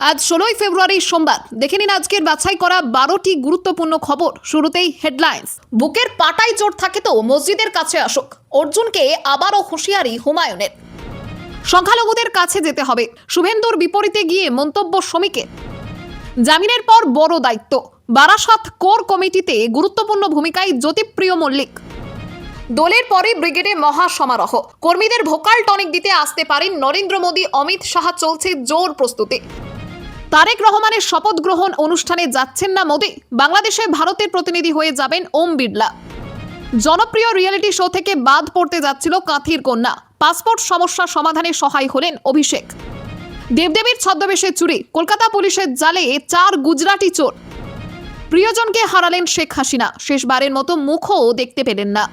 আজ 16ই ফেব্রুয়ারি সোমবার। দেখে নিন আজকের বাছাই করা 12টি গুরুত্বপূর্ণ খবর। শুরুতেই হেডলাইন্স। বুকের পাটায় জোর থাকে তো মসজিদের কাছে আসুক, অর্জুনকে আবারও হুঁশিয়ারি হুমায়ুনের। সংখ্যালঘুদের কাছে যেতে হবে, শুভেন্দুর বিপরীতে গিয়ে মন্তব্য শমীকের। জামিনের পর বড় দায়িত্ব, বারাসাত কোর কমিটিতে গুরুত্বপূর্ণ ভূমিকায় জ্যোতিপ্রিয় মল্লিক। দলের পরে ব্রিগেডে মহা সমারোহ, কর্মীদের ভোকাল টনিক দিতে আসতে পারেন নরেন্দ্র মোদী, অমিত শাহ, চলছে জোর প্রস্তুতি। তারেক রহমানের শপথ গ্রহণ অনুষ্ঠানে যাচ্ছেন না মোদী, বাংলাদেশে ভারতের প্রতিনিধি হয়ে যাবেন ওম বিড়লা। জনপ্রিয় রিয়েলিটি শো থেকে বাদ পড়তে যাচ্ছিল কাঁথির কন্যা, পাসপোর্ট সমস্যা সমাধানে সহায় হলেন অভিষেক। দেবদেবীর ছদ্মবেশে চুরি, কলকাতা পুলিশের জালে 4 গুজরাটি চোর। প্রিয়জনকে হারালেন শেখ হাসিনা, শেষবারের মতো মুখও দেখতে পেলেন না।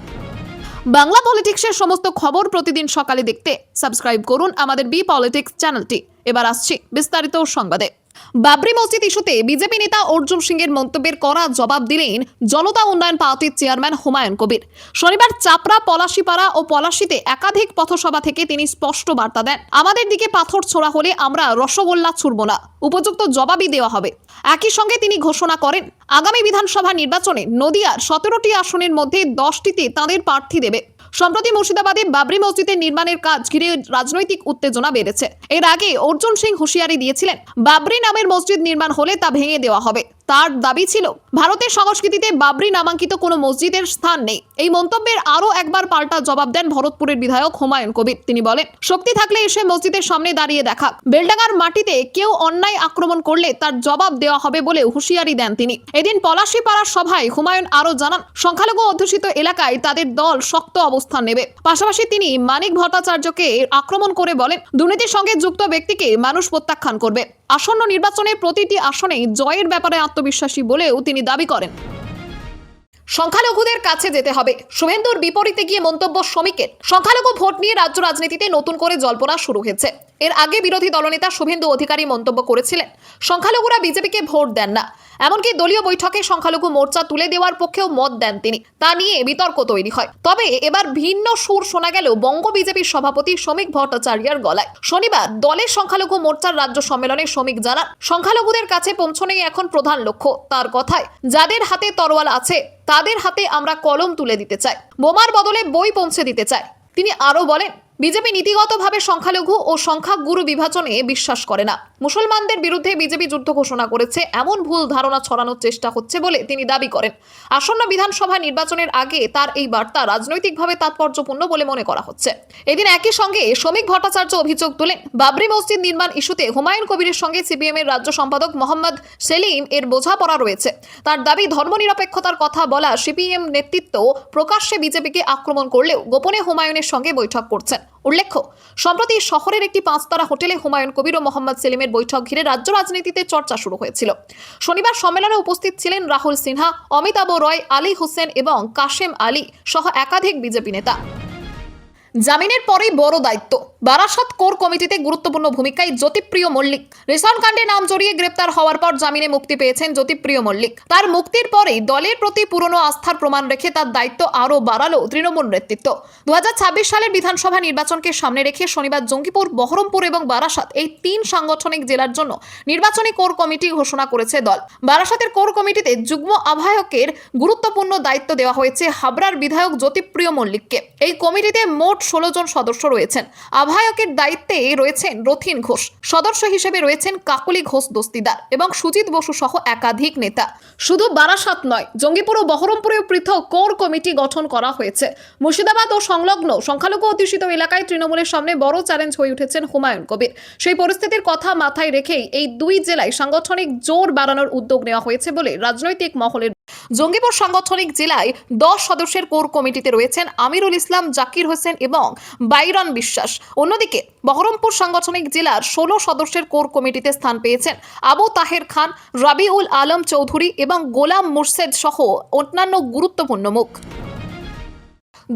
বাংলা পলিটিক্সের সমস্ত খবর প্রতিদিন সকালে দেখতে সাবস্ক্রাইব করুন আমাদের বি পলিটিক্স চ্যানেলটি। এবার আসছি বিস্তারিত সংবাদে। বাবরি মসজিদ ইস্যুতে বিজেপি নেতা অর্জুন সিংয়ের মন্তব্যের কড়া জবাব দিলেন জনতা উন্নয়ন পার্টির চেয়ারম্যান হুমায়ুন কবির। শনিবার চাপড়া, পলাশীপাড়া ও পলাশীতে একাধিক পথসভা থেকে তিনি স্পষ্ট বার্তা দেন, আমাদের দিকে পাথর ছোড়া হলে আমরা রসগোল্লা ছুড়ব না, উপযুক্ত জবাবই দেওয়া হবে। একই সঙ্গে তিনি ঘোষণা করেন, আগামী বিধানসভা নির্বাচনে নদিয়ার 17টি আসনের মধ্যে 10টিতে তাঁদের প্রার্থী দেবে। সম্প্রতি মুর্শিদাবাদে বাবরি মসজিদের নির্মাণের কাজ ঘিরে রাজনৈতিক উত্তেজনা বেড়েছে। এর আগে অর্জুন সিং হুঁশিয়ারি দিয়েছিলেন, বাবরি নামের মসজিদ নির্মাণ হলে তা ভেঙে দেওয়া হবে। তার দাবি ছিল, ভারতের সংস্কৃতিতে বাবরি নামাঙ্কিত কোনো মসজিদের স্থান নেই। এই মন্তব্যের আরও একবার পাল্টা জবাব দেন ভরতপুরের বিধায়ক হুমায়ুন কবির। তিনি বলেন, শক্তি থাকলে এসে মসজিদের সামনে দাঁড়িয়ে দেখা, বেলডাঙ্গার মাটিতে কেউ অন্যায় আক্রমণ করলে তার জবাব দেওয়া হবে বলে হুঁশিয়ারি দেন তিনি। এদিন পলাশীপাড়ার সভায় হুমায়ুন আরও জানান, সংখ্যালঘু অধ্যুষিত এলাকায় তাদের দল শক্ত অবস্থান নেবে। পাশাপাশি তিনি মানিক ভট্টাচার্যকে আক্রমণ করে বলেন, দুর্নীতির সঙ্গে যুক্ত ব্যক্তিকে মানুষ প্রত্যাখ্যান করবে। আসন্ন নির্বাচনে প্রতিটি আসনেই জয়ের ব্যাপারে আত্মবিশ্বাসী বলেও তিনি দাবি করেন। সংখ্যালঘুদের কাছে যেতে হবে, শুভেন্দুর বিপরীতে গিয়ে মন্তব্য শমীকের। সংখ্যালঘু ভোট নিয়ে রাজ্য রাজনীতিতে নতুন করে জল্পনা শুরু হয়েছে। এর আগে বিরোধী দলনেতা শুভেন্দু অধিকারী মন্তব্য করেছিলেন, সংখ্যালঘুরা বিজেপিকে ভোট দেন না। এমনকি দলীয় বৈঠকে সংখ্যালঘু মোর্চা তুলে দেওয়ার পক্ষেও মত দেন তিনি। তা নিয়ে বিতর্ক তৈরি হয়। তবে এবার ভিন্ন সুর শোনা গেল বঙ্গ বিজেপির সভাপতি শমীক ভট্টাচার্যের গলায়। শনিবার দলের সংখ্যালঘু মোর্চার রাজ্য সম্মেলনে শমীক জানান, সংখ্যালঘুদের কাছে পৌঁছানোই এখন প্রধান লক্ষ্য। তার কথায়, যাদের হাতে তরোয়াল আছে তাদের হাতে আমরা কলম তুলে দিতে চাই, বোমার বদলে বই পৌঁছে দিতে চাই। তিনি আরও বলেন, বিজেপি নীতিগতভাবে সংখ্যালঘু ও সংখ্যাগুরু বিভাজনে বিশ্বাস করে না। মুসলমানদের বিরুদ্ধে বিজেপি যুদ্ধ ঘোষণা করেছে, এমন ভুল ধারণা ছড়ানোর চেষ্টা হচ্ছে বলে তিনি দাবি করেন। আসন্ন বিধানসভা নির্বাচনের আগে তার এই বার্তা রাজনৈতিকভাবে তাৎপর্যপূর্ণ বলে মনে করা হচ্ছে। এদিন একই সঙ্গে শমীক ভট্টাচার্য অভিযোগ তোলেন, বাবরি মসজিদ নির্মাণ ইস্যুতে হুমায়ুন কবিরের সঙ্গে সিপিএম এর রাজ্য সম্পাদক মোহাম্মদ সেলিম এর বোঝাপড়া রয়েছে। তার দাবি, ধর্মনিরপেক্ষতার কথা বলা সিপিএম নেতৃত্ব প্রকাশ্যে বিজেপিকে আক্রমণ করলেও গোপনে হুমায়ুনের সঙ্গে বৈঠক করছেন। উল্লেখ্য, সম্প্রতি শহরের একটি 5 তারা হোটেলে হুমায়ুন কবির ও মোহাম্মদ সেলিমের বৈঠক ঘিরে রাজ্য রাজনীতিতে চর্চা শুরু হয়েছিল। শনিবার সম্মেলনে উপস্থিত ছিলেন রাহুল সিনহা, অমিতাভ রয়, আলী হোসেন এবং কাশেম আলী সহ একাধিক বিজেপি নেতা। জামিনের পরেই বড় দায়িত্ব, বারাসাত কোর কমিটিতে গুরুত্বপূর্ণ ভূমিকায় জ্যোতিপ্রিয় মল্লিক। রিসন কাণ্ডে নাম জড়িয়ে গ্রেপ্তার হওয়ার পর জামিনে মুক্তি পেয়েছেন জ্যোতিপ্রিয় মল্লিক। তার মুক্তির পরেই দলের প্রতি পুরনো আস্থার প্রমাণ রেখে তার দায়িত্ব আরও বাড়ালো তৃণমূল নেতৃত্ব। 2026 সালের বিধানসভা নির্বাচনকে সামনে রেখে শনিবার জঙ্গিপুর, বহরমপুর এবং বারাসাত এই 3 সাংগঠনিক জেলার জন্য নির্বাচনী কোর কমিটি ঘোষণা করেছে দল। বারাসাতের কোর কমিটিতে যুগ্ম আহ্বায়কের গুরুত্বপূর্ণ দায়িত্ব দেওয়া হয়েছে হাবড়ার বিধায়ক জ্যোতিপ্রিয় মল্লিককে। এই কমিটিতে মোট 16 জন সদস্য রয়েছেন। আহ্বায়কের দায়িত্বে রয়েছেন রথিন ঘোষ, সদস্য হিসেবে রয়েছেন কাকলি ঘোষ দস্তিদার এবং সুজিত বসু সহ একাধিক নেতা। শুধু বারাসাত নয়, জঙ্গিপুর ও বহরমপুরেও পৃথক কোর কমিটি গঠন করা হয়েছে। মুর্শিদাবাদ ও সংলগ্ন সংখ্যালঘু অধ্যুষিত এলাকায় তৃণমূলের সামনে বড় চ্যালেঞ্জ হয়ে উঠেছেন হুমায়ুন কবির। সেই পরিস্থিতির কথা মাথায় রেখেই এই 2 জেলায় সাংগঠনিক জোর বাড়ানোর উদ্যোগ নেওয়া হয়েছে বলে রাজনৈতিক মহলের। জঙ্গিপুর সাংগঠনিক জেলায় 10 সদস্যের কোর কমিটিতে রয়েছেন আমিরুল ইসলাম, জাকির হোসেন এবং বাইরন বিশ্বাস। অন্যদিকে বহরমপুর সাংগঠনিক জেলার 16 সদস্যের কোর কমিটিতে স্থান পেয়েছেন আবু তাহের খান, রাবিউল আলম চৌধুরী এবং গোলাম মুর্শেদ সহ অন্যান্য গুরুত্বপূর্ণ মুখ।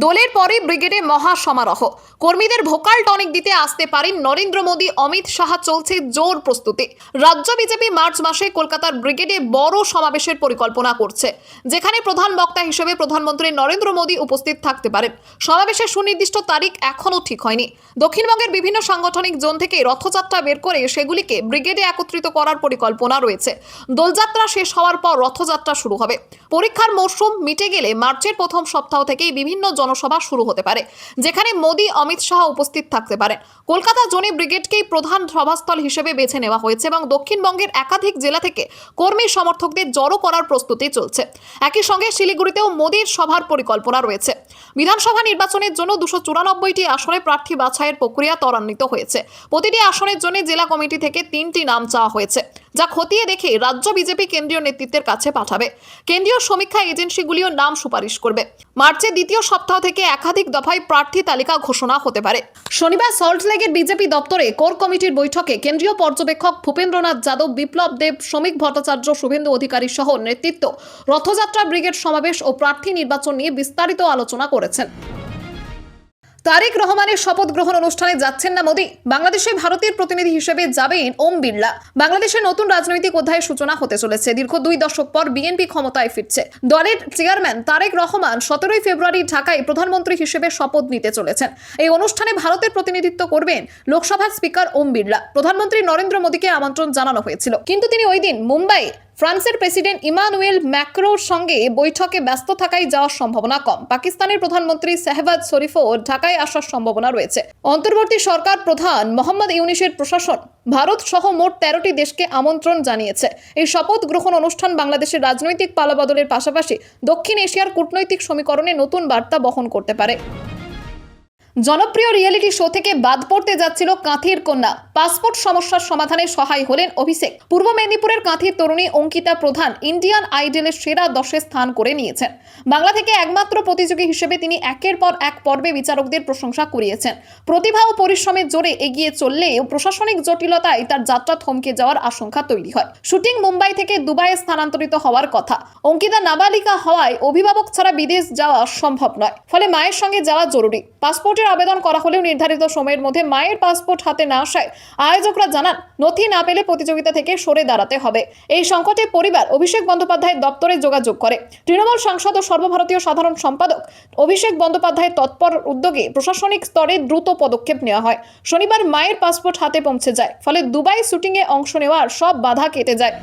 দোলের পরে ব্রিগেডে মহা সমারোহ, কর্মীদের ভোকাল টনিক দিতে আসতে পারেন নরেন্দ্র মোদী, অমিত শাহ। চলছে জোর প্রস্তুতি। রাজ্য বিজেপি মার্চ মাসে কলকাতার ব্রিগেডে বড় সমাবেশের পরিকল্পনা করছে, যেখানে প্রধান বক্তা হিসেবে প্রধানমন্ত্রী নরেন্দ্র মোদী উপস্থিত থাকতে পারেন। সমাবেশের সুনির্দিষ্ট তারিখ এখনও ঠিক হয়নি। দক্ষিণবঙ্গের বিভিন্ন সাংগঠনিক জোন থেকে রথযাত্রা বের করে সেগুলিকে ব্রিগেডে একত্রিত করার পরিকল্পনা রয়েছে। দোলযাত্রা শেষ হওয়ার পর রথযাত্রা শুরু হবে। পরীক্ষার মরশুম মিটে গেলে মার্চের প্রথম সপ্তাহ থেকেই বিভিন্ন জনসভা শুরু হতে পারে, যেখানে মোদী, অমিত শাহ উপস্থিত থাকতে পারেন। কলকাতা জোনে ব্রিগেডকেই প্রধান সভাস্থল হিসেবে বেছে নেওয়া হয়েছে এবং দক্ষিণবঙ্গের একাধিক জেলা থেকে কর্মী সমর্থকদের জড়ো করার প্রস্তুতি চলছে। একই সঙ্গে শিলিগুড়িতেও মোদীর সভার পরিকল্পনা রয়েছে। বিধানসভা নির্বাচনের জন্য 294টি আসনে প্রার্থী বাছাইয়ের প্রক্রিয়া ত্বরান্বিত হয়েছে। প্রতিটি আসনের জন্য জেলা কমিটি থেকে 3টি নাম চাওয়া হয়েছে, যা খতিয়ে দেখে রাজ্য বিজেপি কেন্দ্রীয় নেতৃত্বের কাছে পাঠাবে। কেন্দ্রীয় সমীক্ষা এজেন্সিগুলিও নাম সুপারিশ করবে। মার্চের দ্বিতীয় সপ্তাহ থেকে একাধিক দফায় প্রার্থী তালিকা ঘোষণা হতে পারে। শনিবার সল্টলেকের বিজেপি দপ্তরে কোর কমিটির বৈঠকে কেন্দ্রীয় পর্যবেক্ষক ভূপেন্দ্রনাথ যাদব, বিপ্লব দেব, শ্রমিক ভট্টাচার্য, শুভেন্দু অধিকারী সহ নেতৃত্ব রথযাত্রা ব্রিগেড সমাবেশ ও প্রার্থী নির্বাচন নিয়ে বিস্তারিত আলোচনা করেছেন। তারেক রহমানের শপথ গ্রহণ অনুষ্ঠানে যাচ্ছেন না মোদী। বাংলাদেশে ভারতের প্রতিনিধি হিসেবে যাবেন ওম বিড়লা। বাংলাদেশের নতুন রাজনৈতিক অধ্যায়ের সূচনা হতে চলেছে। দীর্ঘ 2 দশক পর বিএনপি ক্ষমতায় ফিরছে। দলের চেয়ারম্যান তারেক রহমান 17 ফেব্রুয়ারি ঢাকায় প্রধানমন্ত্রী হিসেবে শপথ নিতে চলেছেন। এই অনুষ্ঠানে ভারতের প্রতিনিধিত্ব করবেন লোকসভার স্পিকার ওম বিড়লা। প্রধানমন্ত্রী নরেন্দ্র মোদীকে আমন্ত্রণ জানানো হয়েছিল, কিন্তু তিনি ওই দিন মুম্বাই ফ্রান্সের প্রেসিডেন্ট ইমানুয়েল ম্যাক্রোর সঙ্গে বৈঠকে ব্যস্ত থাকায় যাওয়ার সম্ভাবনা কম। পাকিস্তানের প্রধানমন্ত্রী শাহবাজ শরীফও ঢাকায় আসার সম্ভাবনা রয়েছে। অন্তর্বর্তী সরকার প্রধান মোহাম্মদ ইউনূসের প্রশাসন ভারত সহ মোট 13টি দেশকে আমন্ত্রণ জানিয়েছে। এই শপথ গ্রহণ অনুষ্ঠান বাংলাদেশের রাজনৈতিক পালাবদলের পাশাপাশি দক্ষিণ এশিয়ার কূটনৈতিক সমীকরণে নতুন বার্তা বহন করতে পারে। জনপ্রিয় রিয়েলিটি শো থেকে বাদ পড়তে যাচ্ছিল কাঁথির কন্যা। পাসপোর্ট সমস্যার সমাধানে সহায় হলেন অভিষেক। পূর্ব মেদিনীপুরের কাঁথির তরুণী অঙ্কিতা প্রধান ইন্ডিয়ান আইডলের সেরা 10-এ স্থান করে নিয়েছেন। বাংলা থেকে একমাত্র প্রতিযোগী হিসেবে তিনি একের পর এক পর্বে বিচারকদের প্রশংসা কুড়িয়েছেন। প্রতিভা ও পরিশ্রমের জোরে এগিয়ে চললেও প্রশাসনিক জটিলতায় তার যাত্রা থমকে যাওয়ার আশঙ্কা তৈরি হয়। শুটিং মুম্বাই থেকে দুবাইয়ে স্থানান্তরিত হওয়ার কথা। অঙ্কিতা নাবালিকা হওয়ায় অভিভাবক ছাড়া বিদেশ যাওয়া সম্ভব নয়, ফলে মায়ের সঙ্গে যাওয়া জরুরি। পাসপোর্টের আবেদন করা হলেও নির্ধারিত সময়ের মধ্যে মায়ের পাসপোর্ট হাতে না আসায় আয়োজকরা জানান, নথি না পেলে প্রতিযোগিতা থেকে সরে দাঁড়াতে হবে। এই সংকটে পরিবার অভিষেক বন্দ্যোপাধ্যায়ের দপ্তরে যোগাযোগ করে। তৃণমূল সাংসদ ও সর্বভারতীয় সাধারণ সম্পাদক অভিষেক বন্দ্যোপাধ্যায়ের তৎপর উদ্যোগে প্রশাসনিক স্তরে দ্রুত পদক্ষেপ নেওয়া হয়। শনিবার মায়ের পাসপোর্ট হাতে পৌঁছে যায়, ফলে দুবাই শুটিংয়ে অংশ নেওয়ার সব বাধা কেটে যায়।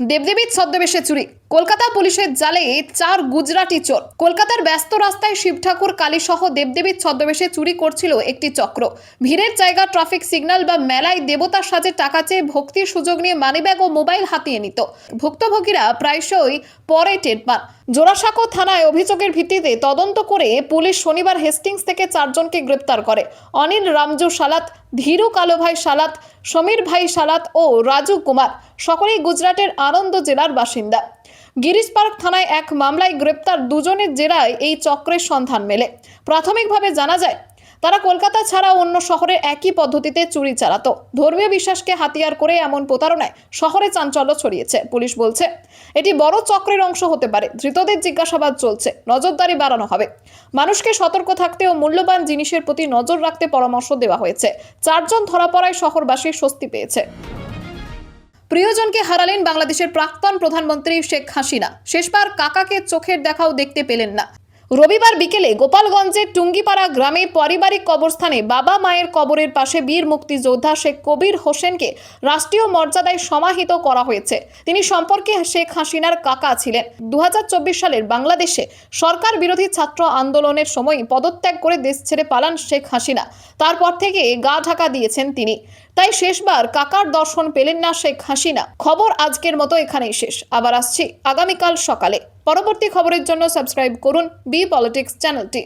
দেবদেবীর ছদ্মবেশে চুরি। কলকাতা পুলিশের জালে 4 গুজরাটি চোর। কলকাতার ব্যস্ত রাস্তায় শিব ঠাকুর, কালী সহ দেবদেবীর ছদ্মবেশে চুরি করছিল একটি চক্র। ভিড়ের জায়গা, ট্রাফিক সিগন্যাল বা মেলায় দেবতার সাজে টাকা চেয়ে ভক্তির সুযোগ নিয়ে মানিব্যাগ ও মোবাইল হাতিয়ে নিত। ভুক্তভোগীরা প্রায়শই পরে টের পান। জোড়াসাঁকো থানায় অভিযোগের ভিত্তিতে তদন্ত করে পুলিশ শনিবার হেস্টিংস থেকে 4 জনকে গ্রেপ্তার করে। অনিল রামজু সালাত, ধীরু কালো ভাই সালাত, সমীর ভাই সালাত ও রাজু কুমার সকলেই গুজরাটের আনন্দ জেলার বাসিন্দা। গিরিশ পার্ক থানায় এক মামলায় গ্রেপ্তার 2 জনের জেরায় এই চক্রের সন্ধান মেলে। প্রাথমিকভাবে জানা যায়, তারা কলকাতা ছাড়া অন্য শহরের একই পদ্ধতিতে চুরি চালাতো। ধর্মীয় বিশ্বাসকে হাতিয়ার করে এমন প্রতারণায় শহরে চাঞ্চল্য ছড়িয়েছে। পুলিশ বলছে এটি বড় চক্রের অংশ হতে পারে। ধৃতদের জিজ্ঞাসাবাদ চলছে, নজরদারি বাড়ানো হবে। মানুষকে সতর্ক থাকতে ও মূল্যবান জিনিসের প্রতি নজর রাখতে পরামর্শ দেওয়া হয়েছে। 4 জন ধরা পড়ায় শহরবাসী স্বস্তি পেয়েছে। প্রিয়জনকে হারালেন বাংলাদেশের প্রাক্তন প্রধানমন্ত্রী শেখ হাসিনা। শেষবার কাকাকে চোখের দেখাও দেখতে পেলেন না। রবিবার বিকেলে গোপালগঞ্জের টুঙ্গিপাড়া গ্রামে পারিবারিক কবরস্থানে বাবা মায়ের কবরের পাশে বীর মুক্তিযোদ্ধা শেখ কবির হোসেনকে রাষ্ট্রীয় মর্যাদায় সমাহিত করা হয়েছে। তিনি সম্পর্কে শেখ হাসিনার কাকা ছিলেন। 2024 সালের বাংলাদেশে সরকার বিরোধী ছাত্র আন্দোলনের সময় পদত্যাগ করে দেশ ছেড়ে পালান শেখ হাসিনা। তারপর থেকে গা ঢাকা দিয়েছেন তিনি। তাই শেষবার কাকার দর্শন পেলেন না শেখ হাসিনা। খবর আজকের মতো এখানেই শেষ। আবার আসছি আগামীকাল সকালে। পরবর্তী খবরের জন্য সাবস্ক্রাইব করুন বি পলিটিক্স চ্যানেলটি।